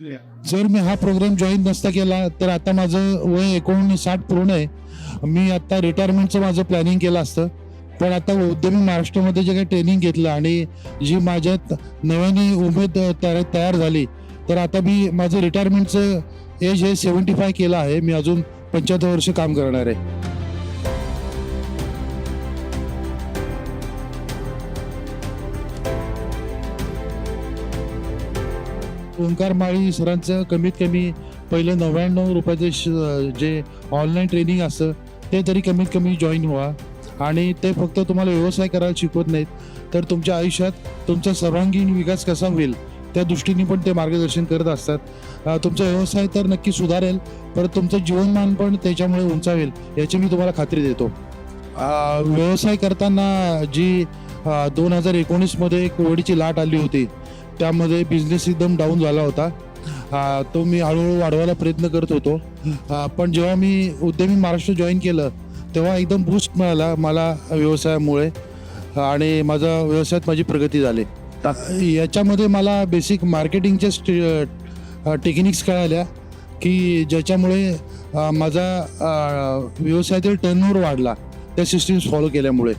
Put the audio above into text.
जर मी हा programme join नसता केला तर आता माझं वय 59 पूर्ण आहे. मी आता रिटायरमेंटचं माझं प्लॅनिंग केलं असतं. पण आता उद्यमी महाराष्ट्रामध्ये जे काही ट्रेनिंग घेतलं आणि जी माझ्यात नव्याने उमेद तयार झाली, तर आता मी माझं रिटायरमेंटचं एज हे 75 केलं आहे. मी अजून 75 वर्ष काम करणार आहे. ओंकार माळी सरांचं कमीत कमी पहिलं 99 रुपयाचे जे ऑनलाईन ट्रेनिंग असतं ते तरी कमीत कमी जॉईन व्हा. आणि ते फक्त तुम्हाला व्यवसाय करायला शिकवत नाहीत, तर तुमच्या आयुष्यात तुमचा सर्वांगीण विकास कसा होईल त्या दृष्टीने पण ते मार्गदर्शन करत असतात. तुमचा व्यवसाय तर नक्की सुधारेल, परत तुमचं जीवनमान पण त्याच्यामुळे उंचावेल याची मी तुम्हाला खात्री देतो. व्यवसाय करताना जी 2019मध्ये कोविडची लाट आली होती, त्यामध्ये बिझनेस एकदम डाऊन झाला होता. तो मी हळूहळू वाढवायला प्रयत्न करत होतो. पण जेव्हा मी उद्यमी महाराष्ट्र जॉईन केलं तेव्हा एकदम बूस्ट मिळाला मला व्यवसायामुळे आणि व्यवसायात माझी प्रगती झाली. याच्यामध्ये मला बेसिक मार्केटिंगच्या टेक्निक्स कळाल्या की ज्याच्यामुळे माझा व्यवसायातील टर्नओव्हर वाढला त्या सिस्टीम्स फॉलो केल्यामुळे.